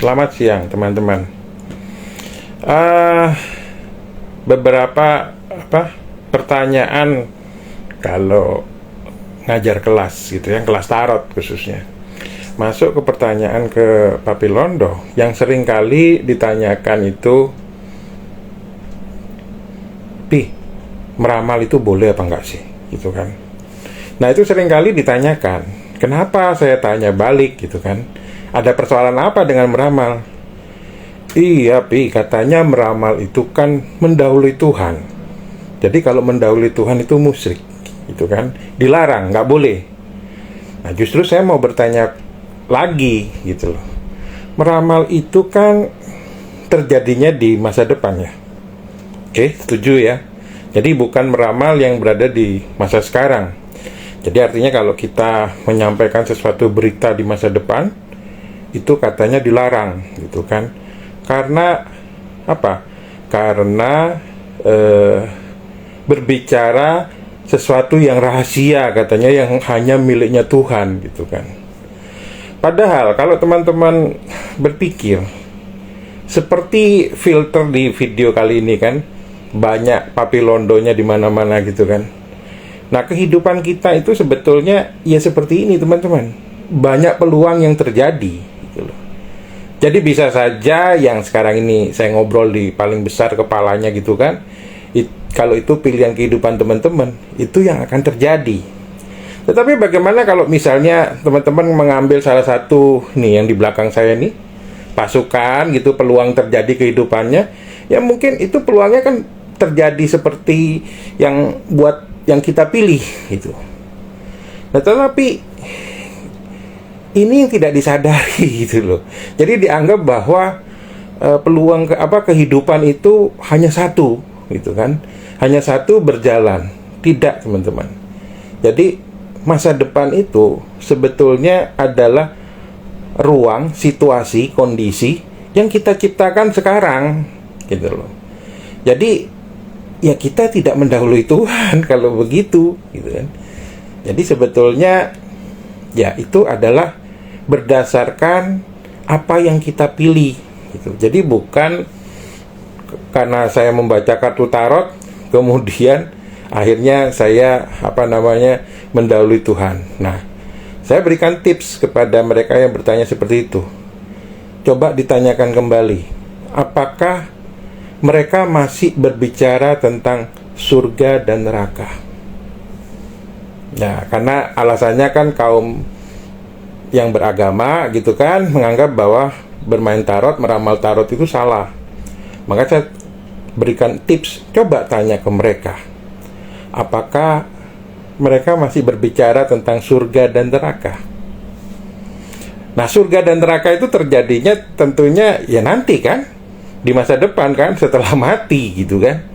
Selamat siang teman-teman. Beberapa pertanyaan kalau ngajar kelas gitu ya, kelas tarot khususnya. Masuk ke pertanyaan ke Papi Londo yang sering kali ditanyakan itu, Pi, meramal itu boleh apa enggak sih? Gitu kan. Nah, itu sering kali ditanyakan. Kenapa saya tanya balik gitu kan? Ada persoalan apa dengan meramal? Iya, Pi, katanya meramal itu kan mendahului Tuhan. Jadi kalau mendahului Tuhan itu musyrik, gitu kan? Dilarang, nggak boleh. Nah, justru saya mau bertanya lagi, gitu loh. Meramal itu kan terjadinya di masa depan ya. Oke, setuju ya. Jadi bukan meramal yang berada di masa sekarang. Jadi artinya kalau kita menyampaikan sesuatu berita di masa depan, itu katanya dilarang, gitu kan? Karena apa? Karena berbicara sesuatu yang rahasia, katanya yang hanya miliknya Tuhan, gitu kan? Padahal kalau teman-teman berpikir seperti filter di video kali ini kan, banyak Papi Londonya di mana-mana gitu kan. Nah, kehidupan kita itu sebetulnya ya seperti ini teman-teman. Banyak peluang yang terjadi gitu loh. Jadi bisa saja yang sekarang ini saya ngobrol di paling besar kepalanya gitu kan, kalau itu pilihan kehidupan teman-teman, itu yang akan terjadi. Tetapi bagaimana kalau misalnya teman-teman mengambil salah satu nih yang di belakang saya nih, pasukan gitu, peluang terjadi kehidupannya, ya mungkin itu peluangnya kan terjadi seperti yang kita pilih gitu. Nah, tetapi ini yang tidak disadari gitu loh. Jadi dianggap bahwa peluang kehidupan itu hanya satu gitu kan. Hanya satu berjalan. Tidak, teman-teman. Jadi masa depan itu sebetulnya adalah ruang, situasi, kondisi yang kita ciptakan sekarang gitu loh. Jadi ya kita tidak mendahului Tuhan kalau begitu gitu kan. Jadi sebetulnya ya itu adalah berdasarkan apa yang kita pilih gitu. Jadi bukan karena saya membaca kartu tarot kemudian akhirnya saya mendahului Tuhan. Nah, saya berikan tips kepada mereka yang bertanya seperti itu. Coba ditanyakan kembali, apakah mereka masih berbicara tentang surga dan neraka? Nah, karena alasannya kan kaum yang beragama gitu kan menganggap bahwa bermain tarot, meramal tarot itu salah. Maka saya berikan tips, coba tanya ke mereka, apakah mereka masih berbicara tentang surga dan neraka? Nah, surga dan neraka itu terjadinya tentunya ya nanti kan, di masa depan kan, setelah mati gitu kan.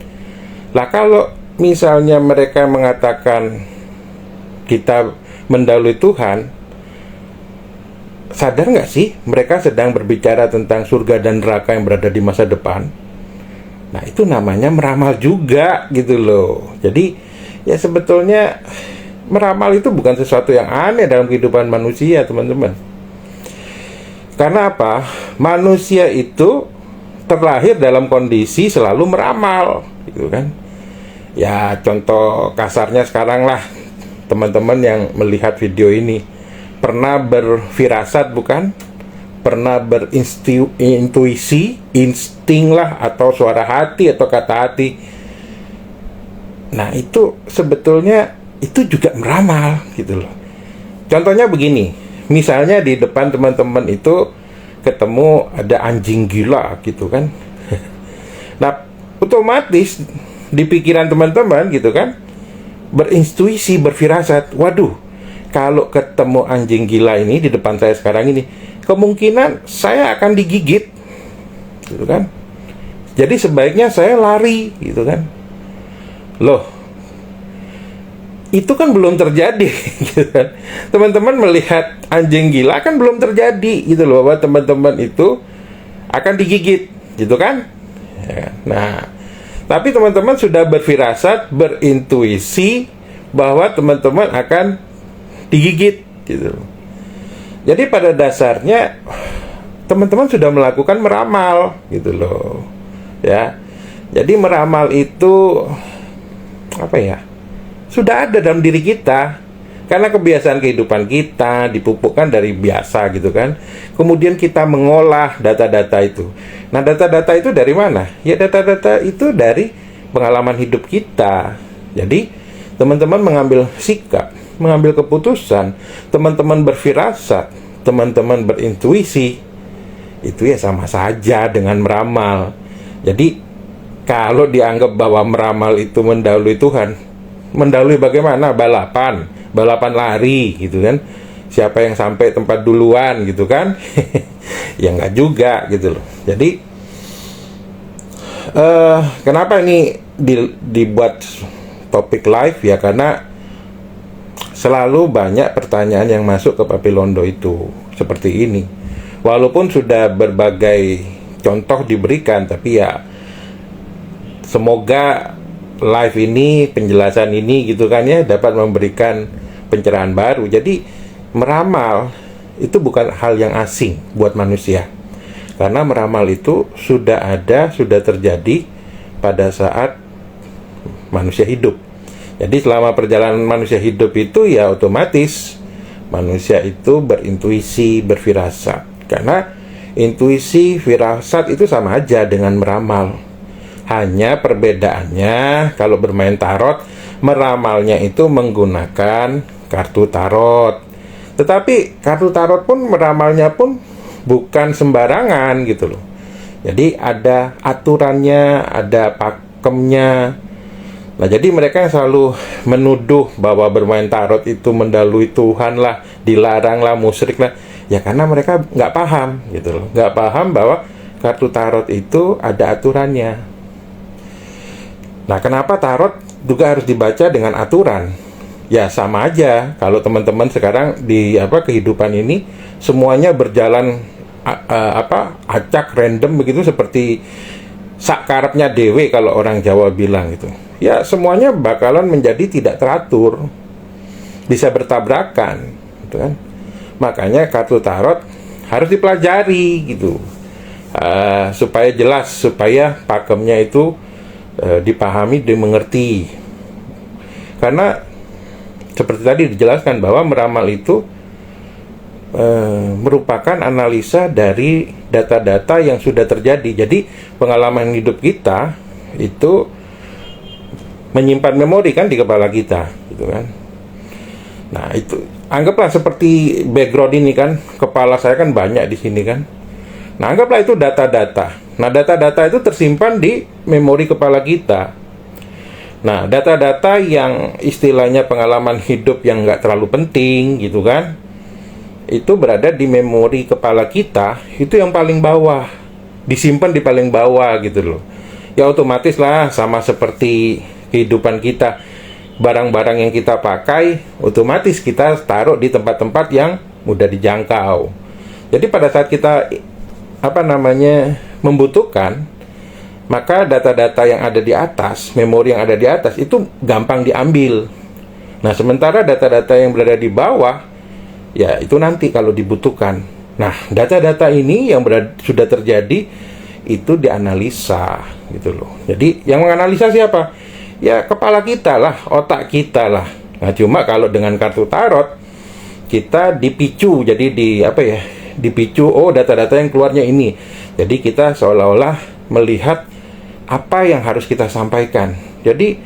Lah kalau misalnya mereka mengatakan kita mendahului Tuhan, sadar nggak sih mereka sedang berbicara tentang surga dan neraka yang berada di masa depan? Nah, itu namanya meramal juga gitu loh. Jadi ya sebetulnya meramal itu bukan sesuatu yang aneh dalam kehidupan manusia, teman-teman. Karena apa? Manusia itu terlahir dalam kondisi selalu meramal gitu kan. Ya contoh kasarnya sekarang lah, teman-teman yang melihat video ini pernah berfirasat bukan? Pernah berintuisi, insting lah, atau suara hati atau kata hati. Nah, itu sebetulnya itu juga meramal gitu loh. Contohnya begini, misalnya di depan teman-teman itu ketemu ada anjing gila gitu kan. Nah, otomatis di pikiran teman-teman gitu kan berintuisi, berfirasat, waduh, kalau ketemu anjing gila ini di depan saya sekarang ini, kemungkinan saya akan digigit gitu kan. Jadi sebaiknya saya lari gitu kan. Loh, itu kan belum terjadi gitu kan. Teman-teman melihat anjing gila kan belum terjadi gitu loh, bahwa teman-teman itu akan digigit gitu kan ya. Nah, tapi teman-teman sudah berfirasat, berintuisi bahwa teman-teman akan digigit gitu. Jadi pada dasarnya teman-teman sudah melakukan meramal gitu loh. Ya. Jadi meramal itu apa ya? Sudah ada dalam diri kita. Karena kebiasaan kehidupan kita dipupukkan dari biasa gitu kan. Kemudian kita mengolah data-data itu. Nah, data-data itu dari mana? Ya, data-data itu dari pengalaman hidup kita. Jadi, teman-teman mengambil sikap, mengambil keputusan, teman-teman berfirasat, teman-teman berintuisi, itu ya sama saja dengan meramal. Jadi, kalau dianggap bahwa meramal itu mendahului Tuhan, mendahului bagaimana? Balapan lari gitu kan, siapa yang sampai tempat duluan gitu kan. Ya nggak juga gitu loh. Jadi kenapa ini dibuat topik live ya, karena selalu banyak pertanyaan yang masuk ke Papilondo itu seperti ini. Walaupun sudah berbagai contoh diberikan, tapi ya semoga live ini, penjelasan ini gitu kan ya, dapat memberikan pencerahan baru. Jadi meramal itu bukan hal yang asing buat manusia, karena meramal itu sudah ada, sudah terjadi pada saat manusia hidup. Jadi selama perjalanan manusia hidup itu ya otomatis manusia itu berintuisi, berfirasat. Karena intuisi, firasat itu sama aja dengan meramal. Hanya perbedaannya, kalau bermain tarot, meramalnya itu menggunakan kartu tarot. Tetapi kartu tarot pun, meramalnya pun bukan sembarangan gitu loh. Jadi ada aturannya, ada pakemnya. Nah, jadi mereka yang selalu menuduh bahwa bermain tarot itu mendahului Tuhan lah, dilarang lah, musyrik lah, ya karena mereka nggak paham gitu loh. Nggak paham bahwa kartu tarot itu ada aturannya. Nah, kenapa tarot juga harus dibaca dengan aturan? Ya sama aja kalau teman-teman sekarang di kehidupan ini semuanya berjalan acak, random begitu, seperti sakarepnya dewe kalau orang Jawa bilang gitu. Ya semuanya bakalan menjadi tidak teratur, bisa bertabrakan gitu kan. Makanya kartu tarot harus dipelajari gitu, supaya jelas, supaya pakemnya itu dipahami, dimengerti. Karena seperti tadi dijelaskan bahwa meramal itu merupakan analisa dari data-data yang sudah terjadi. Jadi pengalaman hidup kita itu menyimpan memori kan di kepala kita gitu kan. Nah, itu anggaplah seperti background ini kan, kepala saya kan banyak di sini kan. Nah, anggaplah itu data-data. Nah, data-data itu tersimpan di memori kepala kita. Nah, data-data yang istilahnya pengalaman hidup yang nggak terlalu penting gitu kan, itu berada di memori kepala kita, itu yang paling bawah, disimpan di paling bawah gitu loh. Ya otomatis lah, sama seperti kehidupan kita, barang-barang yang kita pakai otomatis kita taruh di tempat-tempat yang mudah dijangkau. Jadi pada saat kita membutuhkan, maka data-data yang ada di atas, memori yang ada di atas itu gampang diambil. Nah, sementara data-data yang berada di bawah, ya itu nanti kalau dibutuhkan. Nah, data-data ini yang sudah terjadi itu dianalisa gitu loh. Jadi yang menganalisa siapa? Ya kepala kita lah, otak kita lah. Nah, cuma kalau dengan kartu tarot kita dipicu, jadi dipicu, oh data-data yang keluarnya ini. Jadi kita seolah-olah melihat apa yang harus kita sampaikan. Jadi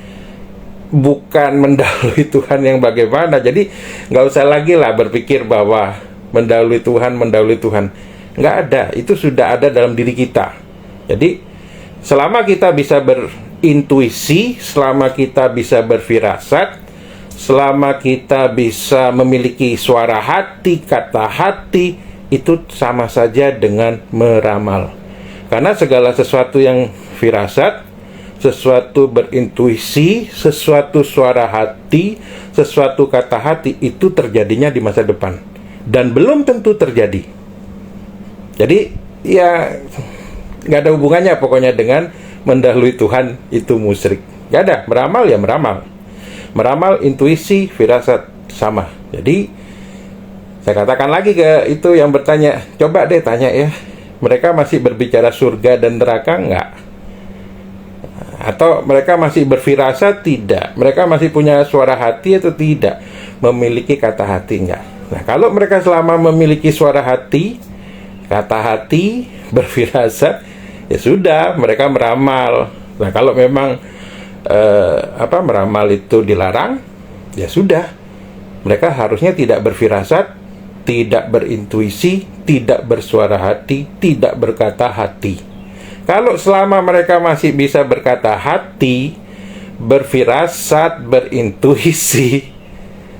bukan mendahului Tuhan yang bagaimana. Jadi nggak usah lagi lah berpikir bahwa mendahului Tuhan. Nggak ada, itu sudah ada dalam diri kita. Jadi selama kita bisa berintuisi, selama kita bisa berfirasat, selama kita bisa memiliki suara hati, kata hati, itu sama saja dengan meramal. Karena segala sesuatu yang firasat, sesuatu berintuisi, sesuatu suara hati, sesuatu kata hati, itu terjadinya di masa depan dan belum tentu terjadi. Jadi ya nggak ada hubungannya pokoknya dengan mendahului Tuhan itu musyrik. Nggak ada, meramal ya meramal, intuisi, firasat sama. Jadi saya katakan lagi ke itu yang bertanya, coba deh tanya ya, Mereka masih berbicara surga dan neraka? Enggak. Atau mereka masih berfirasat? Tidak. Mereka masih punya suara hati atau tidak? Memiliki kata hati? Enggak. Nah, kalau mereka selama memiliki suara hati, kata hati, berfirasat, ya sudah, mereka meramal. Nah, kalau memang meramal itu dilarang, ya sudah, mereka harusnya tidak berfirasat, tidak berintuisi, tidak bersuara hati, tidak berkata hati. Kalau selama mereka masih bisa berkata hati, berfirasat, berintuisi,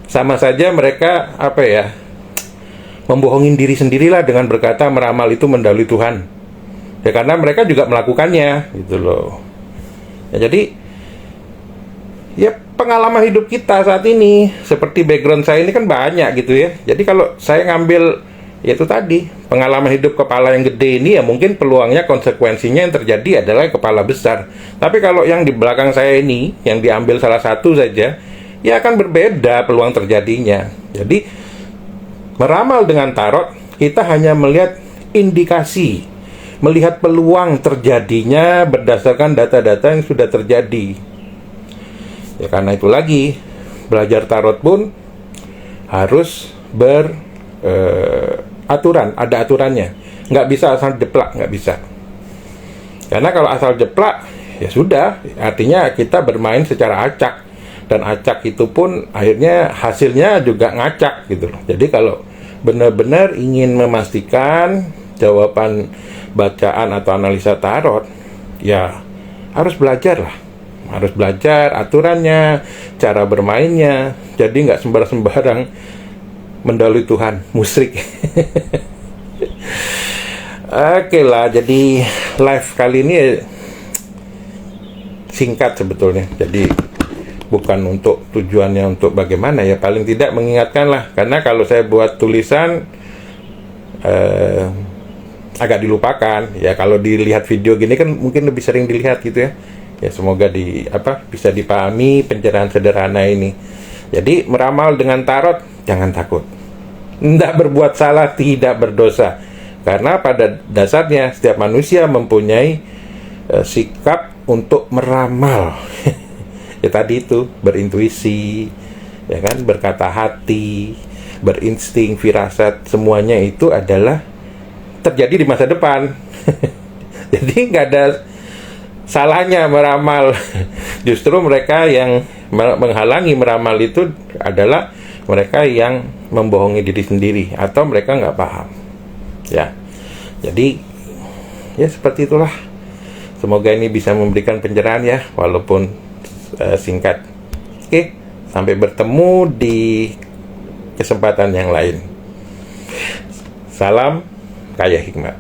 sama saja mereka membohongin diri sendirilah dengan berkata meramal itu mendahului Tuhan. Ya karena mereka juga melakukannya, gitu loh. Ya, jadi ya pengalaman hidup kita saat ini, seperti background saya ini kan banyak gitu ya. Jadi kalau saya ngambil ya itu tadi, pengalaman hidup kepala yang gede ini, ya mungkin peluangnya, konsekuensinya yang terjadi adalah kepala besar. Tapi kalau yang di belakang saya ini, yang diambil salah satu saja, ya akan berbeda peluang terjadinya. Jadi meramal dengan tarot, kita hanya melihat indikasi, melihat peluang terjadinya berdasarkan data-data yang sudah terjadi. Ya karena itu lagi, belajar tarot pun harus beraturan, ada aturannya. Nggak bisa asal jeplak, nggak bisa. Karena kalau asal jeplak, ya sudah, artinya kita bermain secara acak. Dan acak itu pun akhirnya hasilnya juga ngacak gitu loh. Jadi kalau benar-benar ingin memastikan jawaban bacaan atau analisa tarot, ya harus belajar lah. Harus belajar aturannya, cara bermainnya. Jadi nggak sembarang mendahului Tuhan, musyrik. Oke lah, jadi live kali ini singkat sebetulnya. Jadi bukan untuk tujuannya untuk bagaimana ya, paling tidak mengingatkan lah. Karena kalau saya buat tulisan agak dilupakan. Ya kalau dilihat video gini kan mungkin lebih sering dilihat gitu ya. Ya semoga bisa dipahami pencerahan sederhana ini. Jadi meramal dengan tarot jangan takut. Tidak berbuat salah, tidak berdosa. Karena pada dasarnya setiap manusia mempunyai sikap untuk meramal. Ya tadi itu, berintuisi, ya kan, berkata hati, berinsting, firasat, semuanya itu adalah terjadi di masa depan. Jadi nggak ada salahnya meramal. Justru mereka yang menghalangi meramal itu adalah mereka yang membohongi diri sendiri atau mereka nggak paham. Ya, jadi ya seperti itulah. Semoga ini bisa memberikan pencerahan ya, walaupun singkat. Oke, sampai bertemu di kesempatan yang lain. Salam kaya hikmat.